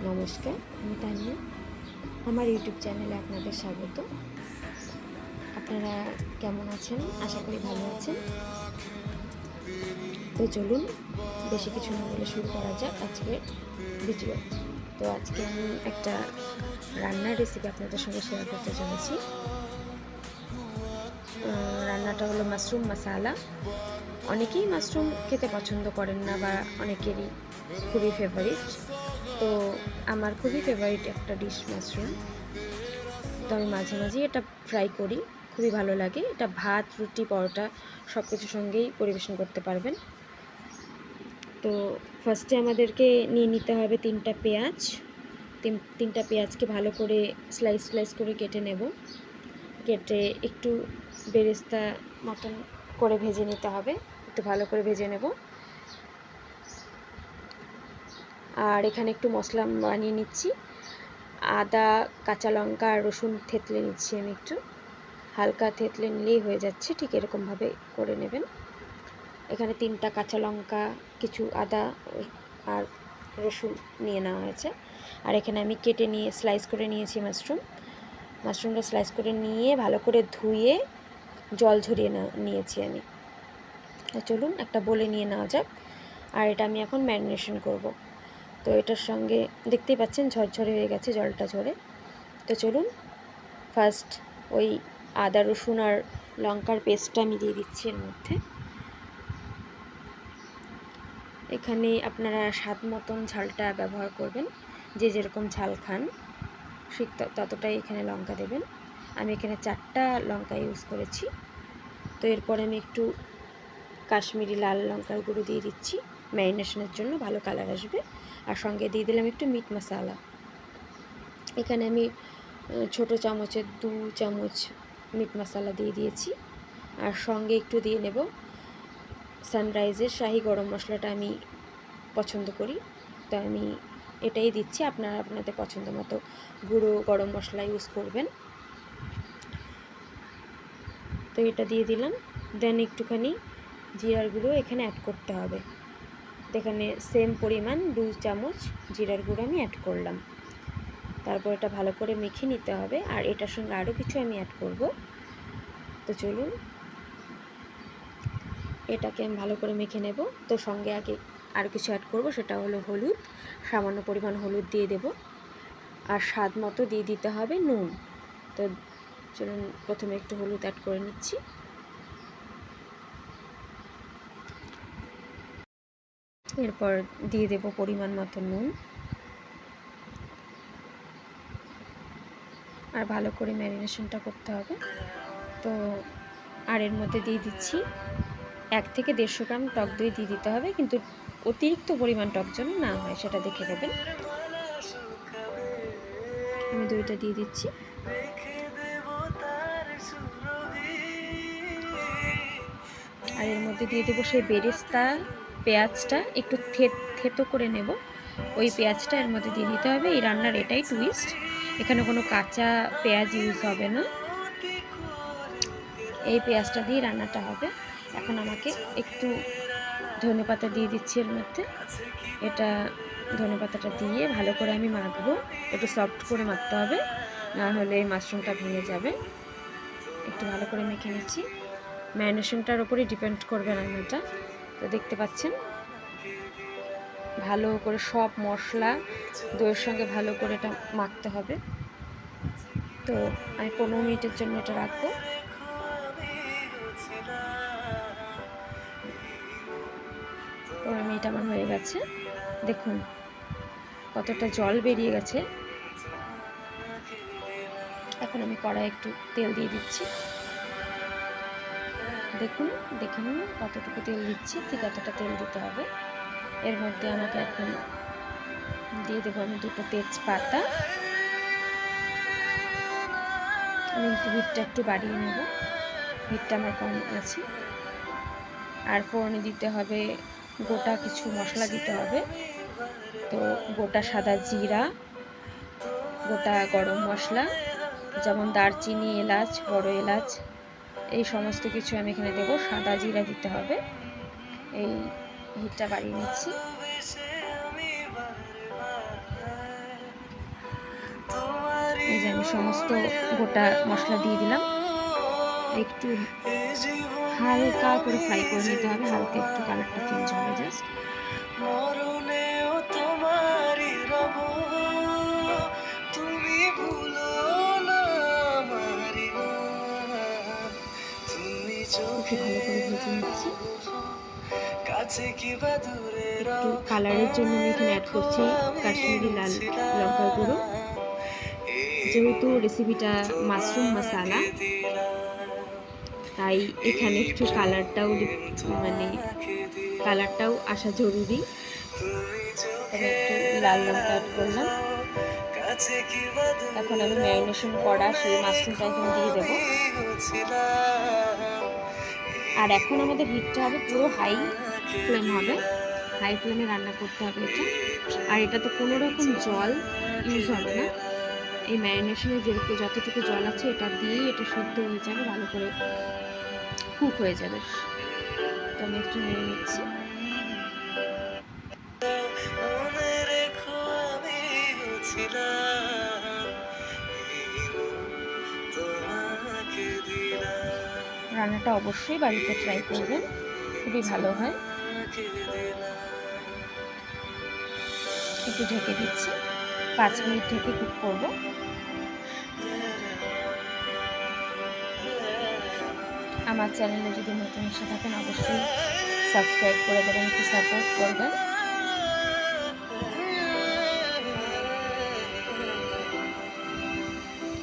নমস্কার, আমি তানিয়া। আমার ইউটিউব চ্যানেলে আপনাদের স্বাগত। আপনারা কেমন আছেন? আশা করি ভালো আছেন। তো চলুন, বেশি কিছু না বলে শুরু করা যাক আজকের ভিডিও। তো আজকে আমি একটা রান্নার রেসিপি আপনাদের সঙ্গে শেয়ার করতে চলেছি। রান্নাটা হলো মাশরুম মশালা। অনেকেই মাশরুম খেতে পছন্দ করেন না, বা অনেকেরই খুবই ফেভারিট। তো আমার খুবই ফেভারিট একটা ডিশ মাশরুম। তো আমি মাঝে মাঝেই এটা ট্রাই করি, খুবই ভালো লাগে। এটা ভাত, রুটি, পরোটা সব কিছুর সঙ্গেই পরিবেশন করতে পারবেন। তো ফার্স্টে আমাদেরকে নিয়ে নিতে হবে 3টা পেঁয়াজ। 3টা পেঁয়াজকে ভালো করে স্লাইস করে কেটে নেব। কেটে একটু বেরেস্তা মতন করে ভেজে নিতে হবে, একটু ভালো করে ভেজে নেব। আর এখানে একটু মশলা বানিয়ে নিচ্ছি। আদা, কাঁচা লঙ্কা আর রসুন থেতলে নিচ্ছি আমি, একটু হালকা থেতলে নিলেই হয়ে যাচ্ছে। ঠিক এরকমভাবে করে নেবেন। এখানে 3টা কাঁচা লঙ্কা, কিছু আদা আর রসুন নিয়ে নেওয়া হয়েছে। আর এখানে আমি কেটে নিয়ে স্লাইস করে নিয়েছি মাশরুমটা স্লাইস করে নিয়ে ভালো করে ধুয়ে জল ঝরিয়ে নিয়েছি আমি। চলুন একটা বলে নিয়ে নেওয়া যাক। আর এটা আমি এখন ম্যারিনেশন করব। তো এটার সঙ্গে দেখতেই পাচ্ছেন ঝরঝরে হয়ে গেছে জলটা ঝরে। তো চলুন ফার্স্ট ওই আদা রসুন আর লঙ্কার পেস্টটা আমি দিয়ে দিচ্ছি এর মধ্যে। এখানে আপনারা স্বাদ মতন ঝালটা ব্যবহার করবেন, যে যেরকম ঝাল খান ঠিক ততটাই এখানে লঙ্কা দেবেন। আমি এখানে 4টা লঙ্কা ইউজ করেছি। তো এরপর আমি একটু কাশ্মীরি লাল লঙ্কার গুঁড়ো দিয়ে দিচ্ছি ম্যারিনেশনের জন্য, ভালো কালার আসবে। আর সঙ্গে দিয়ে দিলাম একটু মিট মশলা। এখানে আমি ছোট চামচের 2 চামচ মিট মশলা দিয়ে দিয়েছি। আর সঙ্গে একটু দিয়ে নেব সানরাইজের শাহি গরম মশলাটা, আমি পছন্দ করি, তো আমি এটাই দিচ্ছি। আপনারা আপনাদের পছন্দ মতো গুঁড়ো গরম মশলা ইউজ করবেন। তো এটা দিয়ে দিলাম। দেন একটুখানি জিরার গুঁড়ো এখানে অ্যাড করতে হবে। এখানে সেম পরিমাণ 2 চামচ জিরার গুঁড়ো আমি অ্যাড করলাম। তারপর এটা ভালো করে মেখে নিতে হবে। আর এটার সঙ্গে আরও কিছু আমি অ্যাড করব। তো চলুন এটাকে আমি ভালো করে মেখে নেব। তো সঙ্গে আগে আর কিছু অ্যাড করব, সেটা হলো হলুদ। সামান্য পরিমাণ হলুদ দিয়ে দেব। আর স্বাদ মতো দিয়ে দিতে হবে নুন। তো চলুন প্রথমে একটু হলুদ অ্যাড করে নিচ্ছি। এরপর দিয়ে দেব পরিমাণ মতো নুন। আর ভালো করে ম্যারিনেশনটা করতে হবে। তো আর এর মধ্যে দিয়ে দিচ্ছি 1 থেকে 150 গ্রাম টক দই দিয়ে দিতে হবে, কিন্তু অতিরিক্ত পরিমাণ টক যেন না হয় সেটা দেখে দেবেন। আমি দইটা দিয়ে দিচ্ছি। আর এর মধ্যে দিয়ে দেবো সেই বেরেস্তা পেঁয়াজটা, একটু থেতো করে নেব। ওই পেঁয়াজটা এর মধ্যে দিয়ে দিতে হবে। এই রান্নার এটাই টুইস্ট, এখানে কোনো কাঁচা পেঁয়াজ ইউজ হবে না, এই পেঁয়াজটা দিয়ে রান্নাটা হবে। এখন আমাকে একটু ধনেপাতা দিয়ে দিচ্ছি এর মধ্যে। এটা ধনেপাতাটা দিয়ে ভালো করে আমি মাখবো। একটু সফট করে মাখতে হবে, না হলে মাশরুমটা ভেঙে যাবে। একটু ভালো করে মেখে নিচ্ছি। ম্যারিনেশনটার উপরে ডিপেন্ড করবে রান্নাটা। তো দেখতে পাচ্ছেন ভালো করে সব মশলা দইয়ের সঙ্গে ভালো করে এটা মাখতে হবে। তো আমি 15 মিনিটের জন্য এটা রাখবো। 15 মিনিট আমার হয়ে গেছে। দেখুন কতটা জল বেরিয়ে গেছে। এখন আমি কড়াই একটু তেল দিয়ে দিচ্ছি। দেখুন, দেখে নিন কতটুকু তেল দিচ্ছি, ঠিক কতটা তেল দিতে হবে। এর মধ্যে আমাকে এখন দিয়ে দেবো আমি 2টো তেজপাতা। আমি হিটটা একটু বাড়িয়ে নেব, হিটটা আমার কম আছে। আর ফোড়নে দিতে হবে গোটা কিছু মশলা দিতে হবে। তো গোটা সাদা জিরা, গোটা গরম মশলা যেমন দারচিনি, এলাচ, বড় এলাচ, এই সমস্ত কিছু আমি এখানে দেবো। সাদা জিরা দিতে হবে। এই হিটটা বাড়িয়ে নিচ্ছি। সমস্ত গোটা মশলা দিয়ে দিলাম। একটু হালকা করে ফ্রাই করে নিতে হবে, হালকা একটু কালারটা চেঞ্জ হবে জাস্ট। একটু ভালো করে ভেজে নিচ্ছি। একটু কালারের জন্য আমি এখানে অ্যাড করছি কাশ্মীরি লাল লঙ্কার গুঁড়ো। যেহেতু রেসিপিটা মাশরুম মশালা, তাই এখানে একটু কালারটাও আসা জরুরি। তবে একটু লাল লঙ্কা অ্যাড করলাম। এখন আমি ম্যারিনেশন করা সেই মাশরুমটা এখানে দিয়ে দেবো। আর এখন আমাদের হিটটা হবে পুরো হাই ফ্লেম হবে, হাই ফ্লেমে রান্না করতে হবে এটা। আর এটাতে কোনো রকম জল ইউজ হবে না। এই ম্যারিনেশনে যতটুকু জল আছে এটা দিয়েই এটা সিদ্ধ হয়ে যাবে, ভালো করে কুক হয়ে যাবে। তো আমি একটু নিয়ে নিচ্ছি। রান্নাটা অবশ্যই বাড়িতে ট্রাই করবেন, খুবই ভালো হয়। একটু ঢেকে দিচ্ছি, 5 মিনিট ঢেকে কুক করব। আমার চ্যানেলে যদি নতুন এসে থাকেন অবশ্যই সাবস্ক্রাইব করে দেবেন, একটু সাপোর্ট করবেন।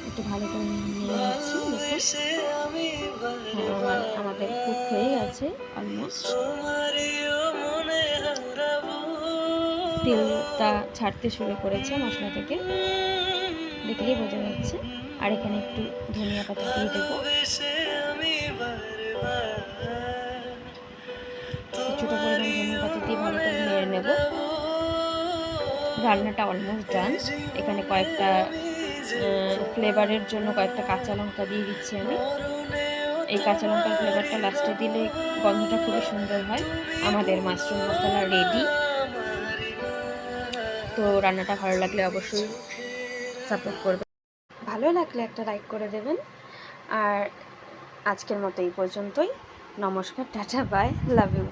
একটু ভালো করে নিয়ে নিচ্ছি। দেখুন আমাদের কুক হয়ে গেছে অলমোস্ট। তেলটা ছাড়তে শুরু করেছে মশলা থেকে, দেখলেই বোঝা যাচ্ছে। আর এখানে একটু ধনিয়া পাতা দিয়ে দেবো, কিছুটা পরিমাণ ধনিয়া পাতা দিয়ে ভালো করে নেড়ে নেব। রান্নাটা অলমোস্ট ডান। এখানে কয়েকটা ফ্লেভারের জন্য কয়েকটা কাঁচা লঙ্কা দিয়ে দিচ্ছি আমি। এই কাঁচা লঙ্কার ফ্লেভারটা লাস্টে দিলে গন্ধটা খুবই সুন্দর হয়। আমাদের মাশরুম মশলা রেডি। তো রান্নাটা ভালো লাগলে অবশ্যই সাপোর্ট করবেন, ভালো লাগলে একটা লাইক করে দেবেন। আর আজকের মতো এই পর্যন্তই। নমস্কার, টাটা, বাই, লাভ ইউ।